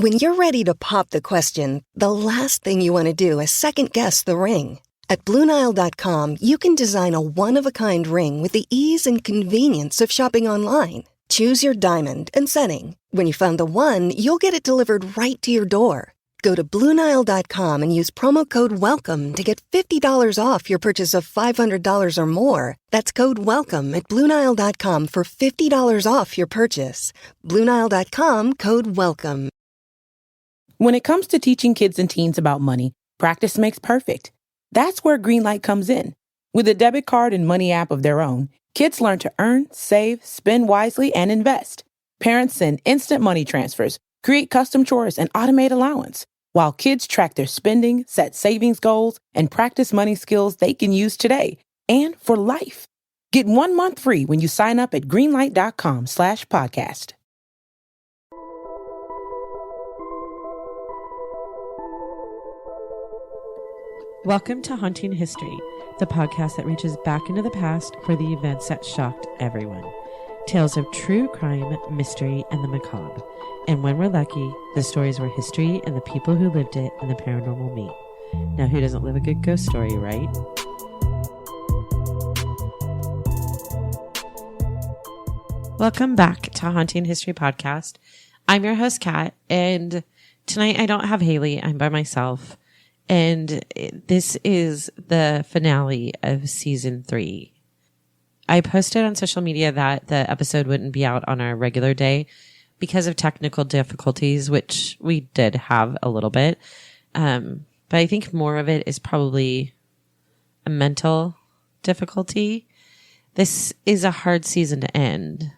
When you're ready to pop the question, the last thing you want to do is second-guess the ring. At BlueNile.com, you can design a one-of-a-kind ring with the ease and convenience of shopping online. Choose your diamond and setting. When you find the one, you'll get it delivered right to your door. Go to BlueNile.com and use promo code WELCOME to get $50 off your purchase of $500 or more. That's code WELCOME at BlueNile.com for $50 off your purchase. BlueNile.com, code WELCOME. When it comes to teaching kids and teens about money, practice makes perfect. That's where Greenlight comes in. With a debit card and money app of their own, kids learn to earn, save, spend wisely, and invest. Parents send instant money transfers, create custom chores, and automate allowance, while kids track their spending, set savings goals, and practice money skills they can use today and for life. Get 1 month free when you sign up at greenlight.com/podcast. Welcome to Haunting History, the podcast that reaches back into the past for the events that shocked everyone. Tales of true crime, mystery, and the macabre. And when we're lucky, the stories where history and the people who lived it and the paranormal meet. Now, who doesn't live a good ghost story, right? Welcome back to Haunting History Podcast. I'm your host, Kat, and tonight I don't have Haley. I'm by myself. And this is the finale of season 3. I posted on social media that the episode wouldn't be out on our regular day because of technical difficulties, which we did have a little bit. But I think more of it is probably a mental difficulty. This is a hard season to end.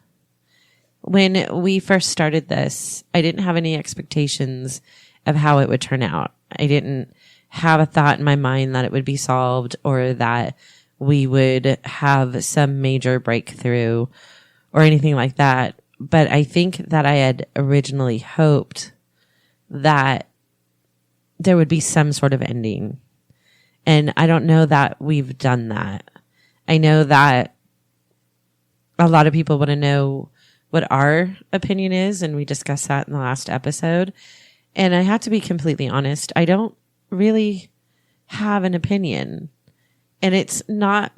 When we first started this, I didn't have any expectations of how it would turn out. I didn't have a thought in my mind that it would be solved or that we would have some major breakthrough or anything like that. But I think that I had originally hoped that there would be some sort of ending. And I don't know that we've done that. I know that a lot of people want to know what our opinion is, and we discussed that in the last episode. And I have to be completely honest. I don't really have an opinion. And it's not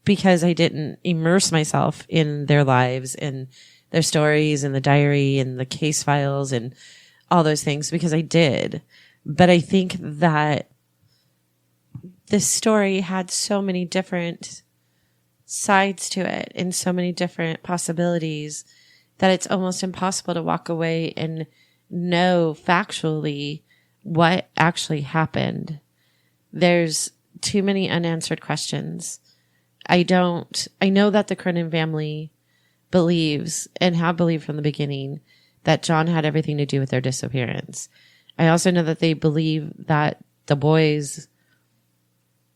because I didn't immerse myself in their lives and their stories and the diary and the case files and all those things, because I did. But I think that this story had so many different sides to it and so many different possibilities that it's almost impossible to walk away and know factually what actually happened. There's too many unanswered questions. I know that the Cronin family believes and have believed from the beginning that John had everything to do with their disappearance. I also know that they believe that the boys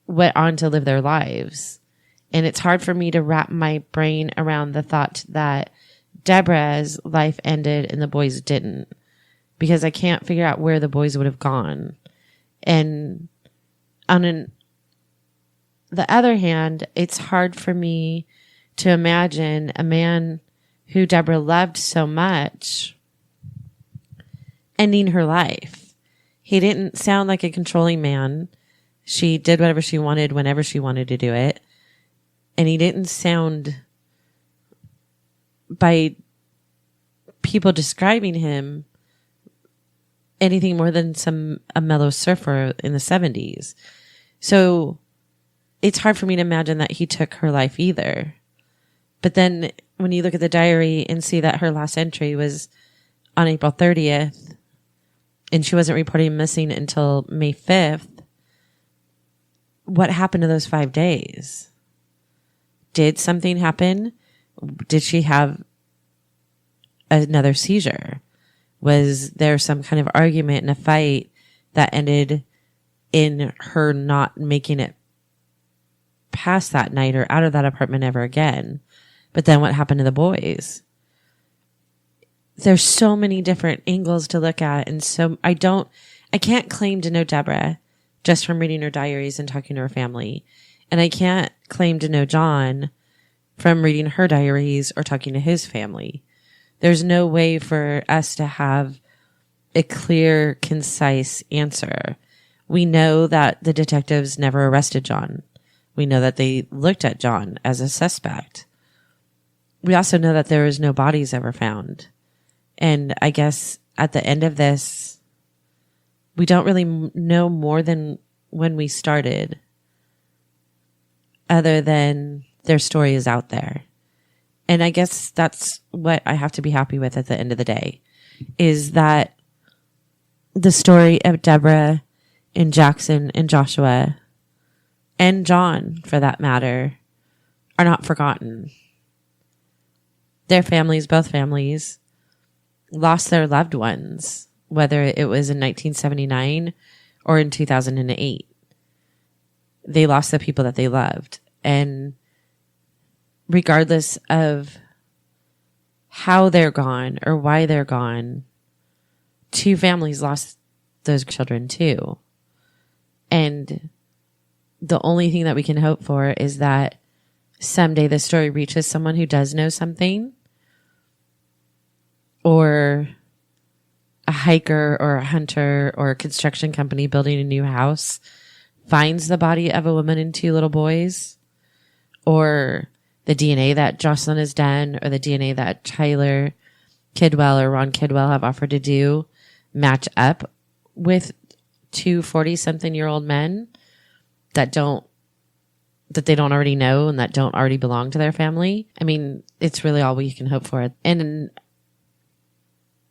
went on to live their lives. And it's hard for me to wrap my brain around the thought that Debra's life ended and the boys didn't, because I can't figure out where the boys would have gone. And on the other hand, it's hard for me to imagine a man who Debra loved so much ending her life. He didn't sound like a controlling man. She did whatever she wanted whenever she wanted to do it. And he didn't sound, by people describing him, anything more than a mellow surfer in the 70s. So it's hard for me to imagine that he took her life either. But then when you look at the diary and see that her last entry was on April 30th and she wasn't reporting missing until May 5th, what happened to those 5 days? Did something happen? Did she have another seizure? Was there some kind of argument and a fight that ended in her not making it past that night or out of that apartment ever again? But then what happened to the boys? There's so many different angles to look at. And so I can't claim to know Debra just from reading her diaries and talking to her family. And I can't claim to know John from reading her diaries or talking to his family. There's no way for us to have a clear, concise answer. We know that the detectives never arrested John. We know that they looked at John as a suspect. We also know that there was no bodies ever found. And I guess at the end of this, we don't really know more than when we started, other than their story is out there. And I guess that's what I have to be happy with at the end of the day, is that the story of Debra and Jackson and Joshua and John, for that matter, are not forgotten. Their families, both families, lost their loved ones, whether it was in 1979 or in 2008. They lost the people that they loved. And regardless of how they're gone or why they're gone, two families lost those children too. And the only thing that we can hope for is that someday the story reaches someone who does know something, or a hiker or a hunter or a construction company building a new house finds the body of a woman and two little boys, or the DNA that Jocelyn has done, or the DNA that Tyler Kidwell or Ron Kidwell have offered to do match up with two 40-something-year-old men that they don't already know and that don't already belong to their family. I mean, it's really all we can hope for. And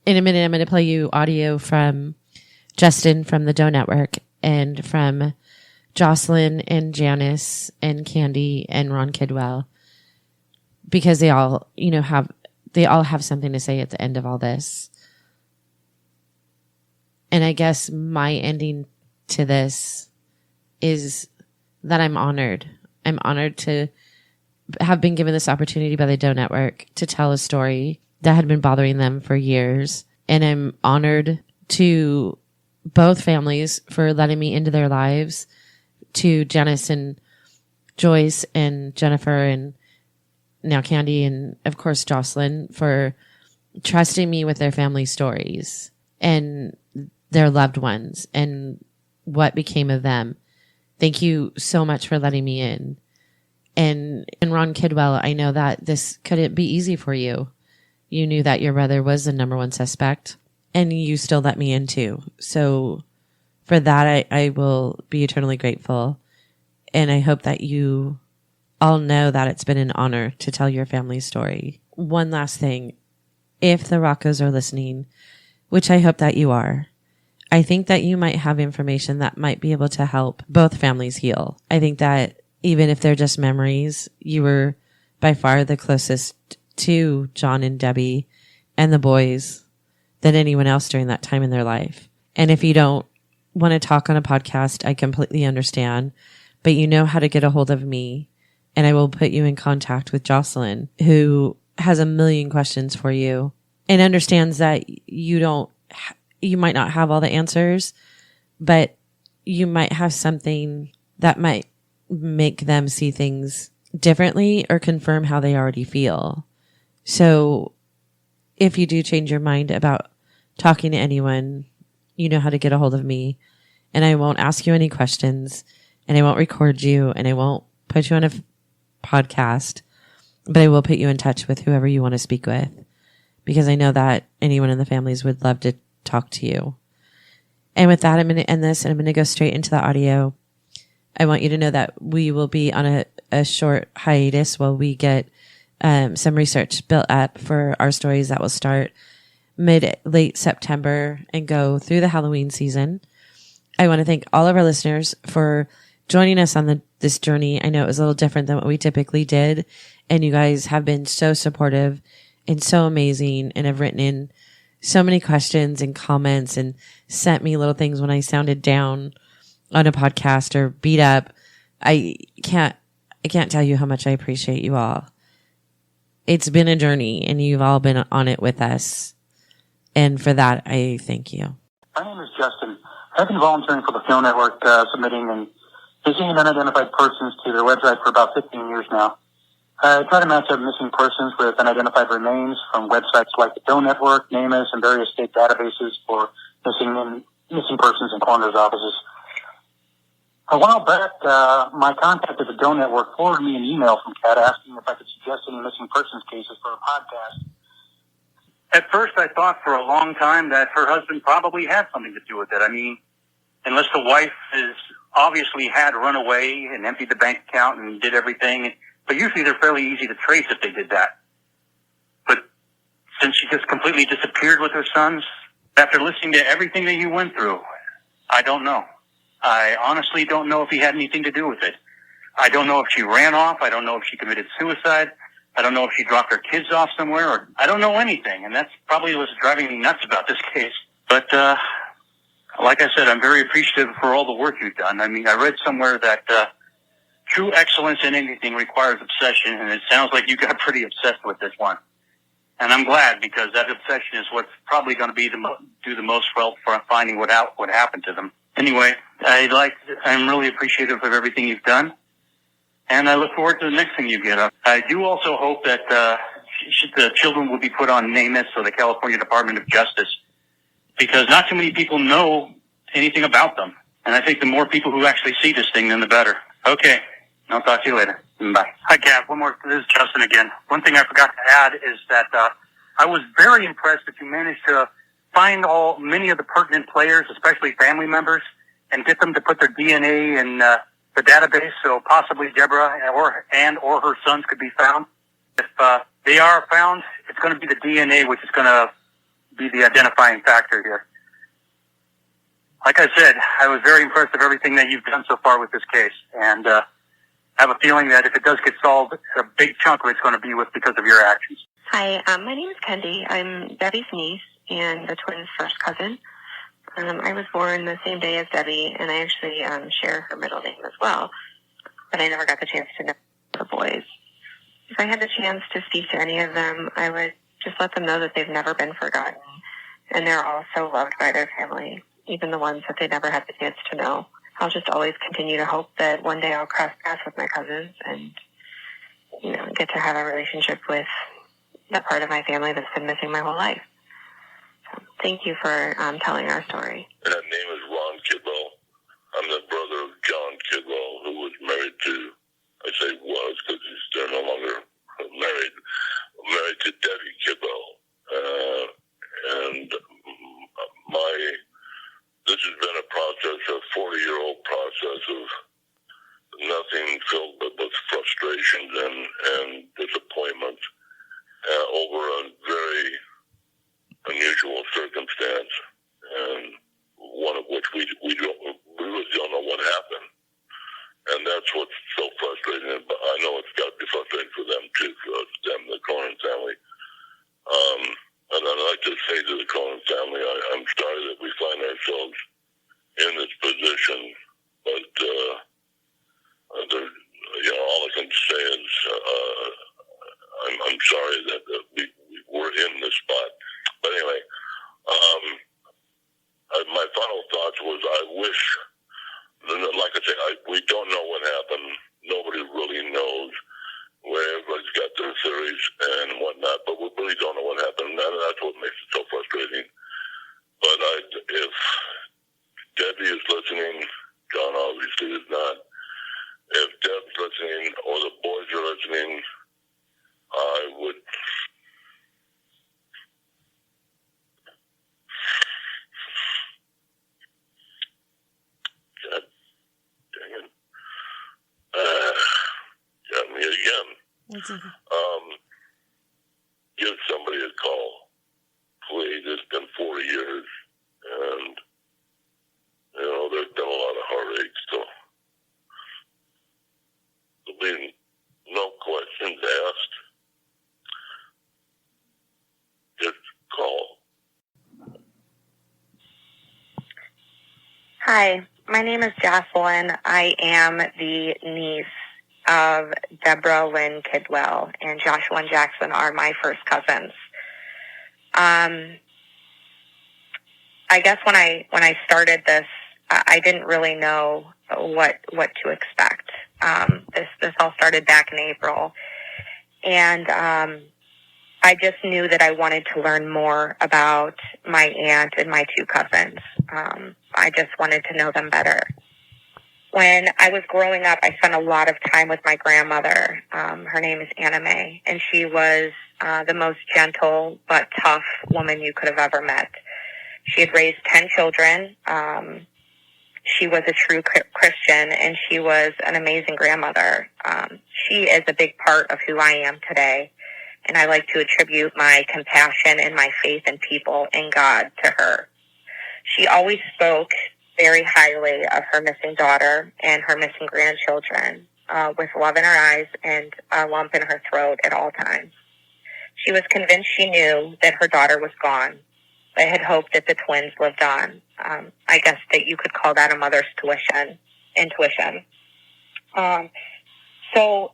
in a minute, I'm going to play you audio from Justin from the Doe Network, and from Jocelyn and Janice and Candy and Ron Kidwell, because they all have something to say at the end of all this. And I guess my ending to this is that I'm honored. I'm honored to have been given this opportunity by the Doe Network to tell a story that had been bothering them for years. And I'm honored to both families for letting me into their lives, to Janice and Joyce and Jennifer and now Candy, and of course Jocelyn, for trusting me with their family stories and their loved ones and what became of them. Thank you so much for letting me in. And Ron Kidwell, I know that this couldn't be easy for you. You knew that your brother was the number one suspect, and you still let me in too. So for that, I will be eternally grateful. And I hope that you all know that it's been an honor to tell your family's story. One last thing. If the Roccos are listening, which I hope that you are, I think that you might have information that might be able to help both families heal. I think that even if they're just memories, you were by far the closest to John and Debbie and the boys than anyone else during that time in their life. And if you don't want to talk on a podcast, I completely understand, but you know how to get a hold of me, and I will put you in contact with Jocelyn, who has a million questions for you and understands that you might not have all the answers, but you might have something that might make them see things differently or confirm how they already feel. So if you do change your mind about talking to anyone, you know how to get a hold of me, and I won't ask you any questions, and I won't record you, and I won't put you on a podcast, but I will put you in touch with whoever you want to speak with, because I know that anyone in the families would love to talk to you. And with that, I'm going to end this, and I'm going to go straight into the audio. I want you to know that we will be on a short hiatus while we get some research built up for our stories that will start late September and go through the Halloween season. I want to thank all of our listeners for joining us on this journey. I know it was a little different than what we typically did, and you guys have been so supportive and so amazing, and have written in so many questions and comments and sent me little things when I sounded down on a podcast or beat up. I can't tell you how much I appreciate you all. It's been a journey, and you've all been on it with us. And for that, I thank you. My name is Justin. I've been volunteering for the Doe Network, submitting and visiting unidentified persons to their website for about 15 years now. I try to match up missing persons with unidentified remains from websites like the Doe Network, NamUs, and various state databases for missing persons and coroner's offices. A while back, my contact at the Go Network forwarded me an email from Kat asking if I could suggest any missing persons cases for a podcast. At first, I thought for a long time that her husband probably had something to do with it. I mean, unless the wife is obviously had run away and emptied the bank account and did everything. But usually they're fairly easy to trace if they did that. But since she just completely disappeared with her sons, after listening to everything that you went through, I don't know. I honestly don't know if he had anything to do with it. I don't know if she ran off. I don't know if she committed suicide. I don't know if she dropped her kids off somewhere, or I don't know anything. And that's probably what's driving me nuts about this case. But, like I said, I'm very appreciative for all the work you've done. I mean, I read somewhere that, true excellence in anything requires obsession, and it sounds like you got pretty obsessed with this one. And I'm glad, because that obsession is what's probably going to be do the most for finding what happened to them. Anyway, I'm really appreciative of everything you've done, and I look forward to the next thing you get up. I do also hope that the children will be put on NAMIS, or the California Department of Justice, because not too many people know anything about them. And I think the more people who actually see this thing, then the better. Okay, I'll talk to you later. Bye. Hi, Kat. This is Justin again. One thing I forgot to add is that I was very impressed that you managed to find many of the pertinent players, especially family members, and get them to put their DNA in the database, so possibly Debra or her sons could be found. If they are found, it's going to be the DNA which is going to be the identifying factor here. Like I said, I was very impressed with everything that you've done so far with this case, and I have a feeling that if it does get solved, a big chunk of it's going to be because of your actions. Hi, my name is Kendi. I'm Debbie's niece and the twins' first cousin. I was born the same day as Debbie, and I actually share her middle name as well, but I never got the chance to know the boys. If I had the chance to speak to any of them, I would just let them know that they've never been forgotten, and they're all so loved by their family, even the ones that they never had the chance to know. I'll just always continue to hope that one day I'll cross paths with my cousins and, get to have a relationship with that part of my family that's been missing my whole life. So thank you for telling our story. That name is Ron Kidwell. I'm the brother of John Kidwell, who was married to, I say was because they're no longer married to Debbie Kidwell. And this has been a process, a 40-year-old process of nothing filled with frustrations and disappointments over a very unusual circumstance, and one of which we really don't know what happened. And that's what's so frustrating. But I know it's got to be frustrating for them too, for them, the Cronin family. And I'd like to say to the Cronin family, I'm sorry that we find ourselves in this position, but all I can say is I'm sorry that we're in this spot. But anyway, my final thoughts was I wish, like I say, we don't know what happened. Nobody really knows. Where everybody's got their theories and whatnot, but we really don't know what happened. And that's what makes it so frustrating. But if Debbie is listening, John obviously is not. If Deb's listening or the boys are listening, I would... God dang it. Got me again. Give somebody a call. Please, it's been 40 years, and, there's been a lot of heartache, so there'll be no questions asked. Just call. Hi, my name is Jocelyn. I am the niece of Debra Lynn Kidwell, and Joshua and Jackson are my first cousins. I guess when I started this, I didn't really know what to expect. This all started back in April, and I just knew that I wanted to learn more about my aunt and my two cousins. I just wanted to know them better. When I was growing up, I spent a lot of time with my grandmother. Her name is Anna Mae, and she was the most gentle but tough woman you could have ever met. She had raised 10 children. She was a true Christian, and she was an amazing grandmother. She is a big part of who I am today, and I like to attribute my compassion and my faith in people and God to her. She always spoke very highly of her missing daughter and her missing grandchildren, with love in her eyes and a lump in her throat at all times. She was convinced she knew that her daughter was gone, but had hoped that the twins lived on. I guess that you could call that a mother's intuition. So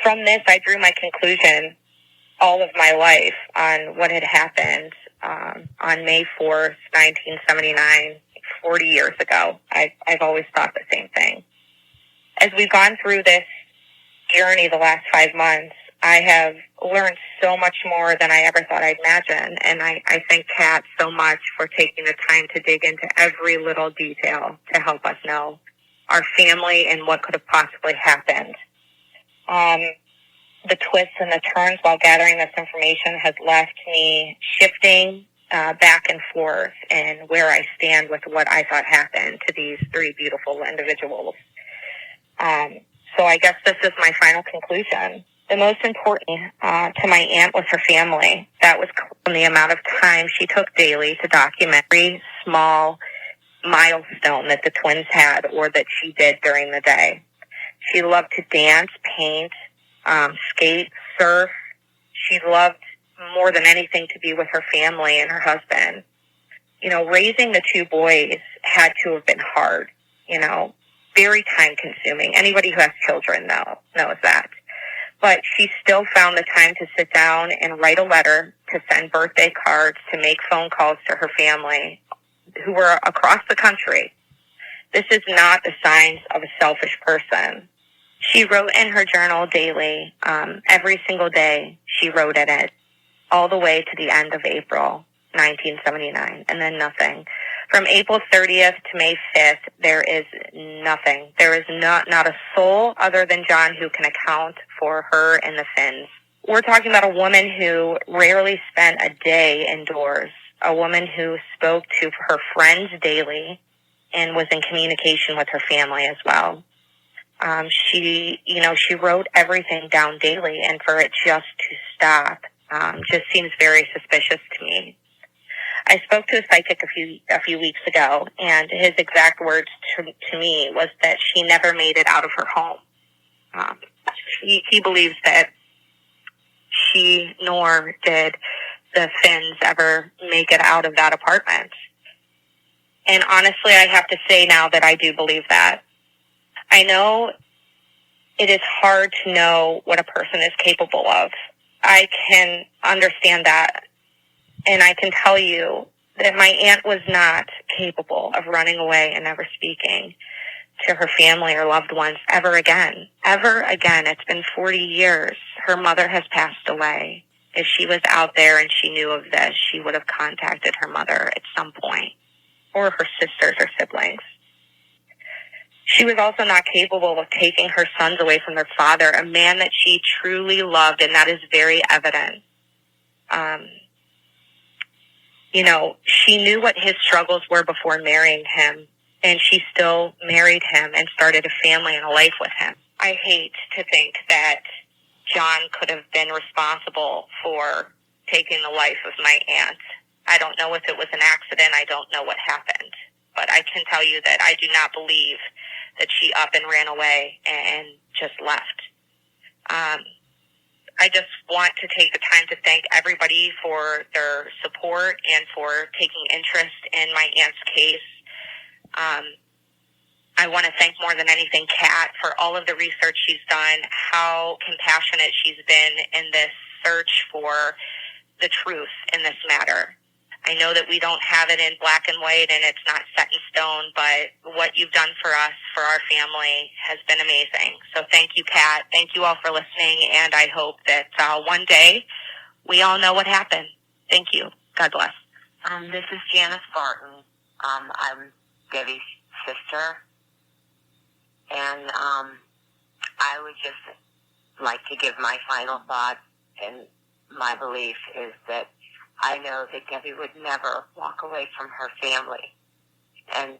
from this, I drew my conclusion all of my life on what had happened on May 4th, 1979, 40 years ago. I've always thought the same thing. As we've gone through this journey the last 5 months, I have learned so much more than I ever thought I'd imagine, and I thank Kat so much for taking the time to dig into every little detail to help us know our family and what could have possibly happened. The twists and the turns while gathering this information has left me shifting back and forth in where I stand with what I thought happened to these three beautiful individuals. So I guess this is my final conclusion. The most important to my aunt was her family. That was the amount of time she took daily to document every small milestone that the twins had or that she did during the day. She loved to dance, paint, skate, surf. She loved more than anything to be with her family and her husband. You know, raising the two boys had to have been hard, you know, very time consuming. Anybody who has children knows that. But she still found the time to sit down and write a letter, to send birthday cards, to make phone calls to her family who were across the country. This is not the signs of a selfish person. She wrote in her journal daily. Every single day she wrote in it, all the way to the end of April 1979, and then nothing. From April 30th to May 5th, there is nothing. There is not a soul other than John who can account for her and the Finns. We're talking about a woman who rarely spent a day indoors, a woman who spoke to her friends daily and was in communication with her family as well. She wrote everything down daily, and for it just to stop just seems very suspicious to me. I spoke to a psychic a few weeks ago, and his exact words to me was that she never made it out of her home. He believes that she nor did the Finns ever make it out of that apartment. And honestly, I have to say now that I do believe that. I know it is hard to know what a person is capable of. I can understand that. And I can tell you that my aunt was not capable of running away and never speaking to her family or loved ones ever again. Ever again. It's been 40 years. Her mother has passed away. If she was out there and she knew of this, she would have contacted her mother at some point, or her sisters or siblings. She was also not capable of taking her sons away from their father, a man that she truly loved, and that is very evident. She knew what his struggles were before marrying him, and she still married him and started a family and a life with him. I hate to think that John could have been responsible for taking the life of my aunt. I don't know if it was an accident. I don't know what happened. But I can tell you that I do not believe that she up and ran away and just left. I just want to take the time to thank everybody for their support and for taking interest in my aunt's case. I want to thank more than anything Kat for all of the research she's done, how compassionate she's been in this search for the truth in this matter. I know that we don't have it in black and white and it's not set in stone, but what you've done for us, for our family, has been amazing. So thank you, Kat. Thank you all for listening, and I hope that one day we all know what happened. Thank you. God bless. This is Janice Barton. I'm Debbie's sister. And I would just like to give my final thoughts, and my belief is that I know that Debbie would never walk away from her family and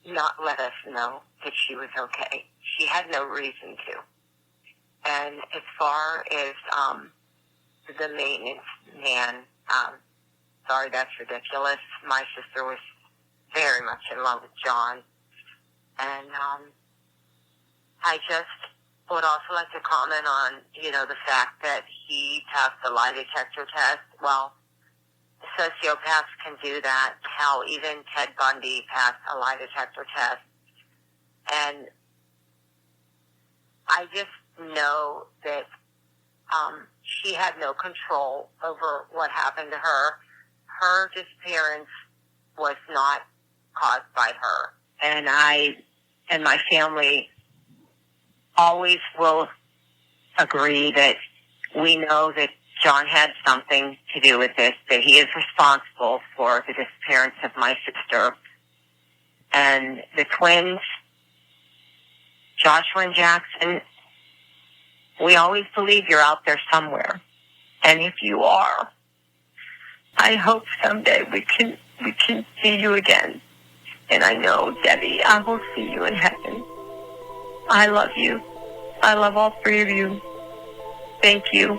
not let us know that she was okay. She had no reason to. And as far as the maintenance man, sorry, that's ridiculous. My sister was very much in love with John. And I just would also like to comment on, the fact that he passed the lie detector test. Well, sociopaths can do that. How even Ted Bundy passed a lie detector test. And I just know that she had no control over what happened to her. Her disappearance was not caused by her. And I and my family always will agree that we know that John had something to do with this, that he is responsible for the disappearance of my sister. And the twins, Joshua and Jackson, we always believe you're out there somewhere. And if you are, I hope someday we can see you again. And I know, Debbie, I will see you in heaven. I love you. I love all three of you. Thank you.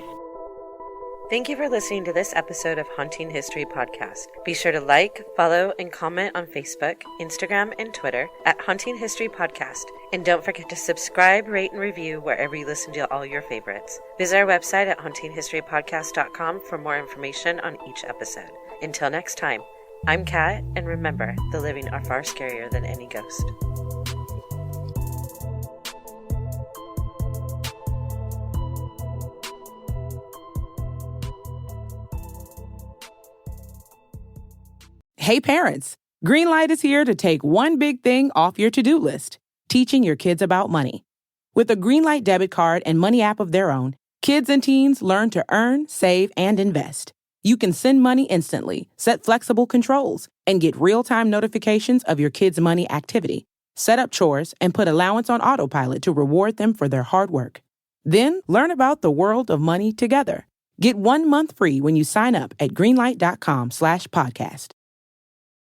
Thank you for listening to this episode of Haunting History Podcast. Be sure to like, follow, and comment on Facebook, Instagram, and Twitter at Haunting History Podcast. And don't forget to subscribe, rate, and review wherever you listen to all your favorites. Visit our website at hauntinghistorypodcast.com for more information on each episode. Until next time, I'm Kat, and remember, the living are far scarier than any ghost. Hey parents, Greenlight is here to take one big thing off your to-do list, teaching your kids about money. With a Greenlight debit card and money app of their own, kids and teens learn to earn, save, and invest. You can send money instantly, set flexible controls, and get real-time notifications of your kids' money activity. Set up chores and put allowance on autopilot to reward them for their hard work. Then learn about the world of money together. Get 1 month free when you sign up at greenlight.com/podcast.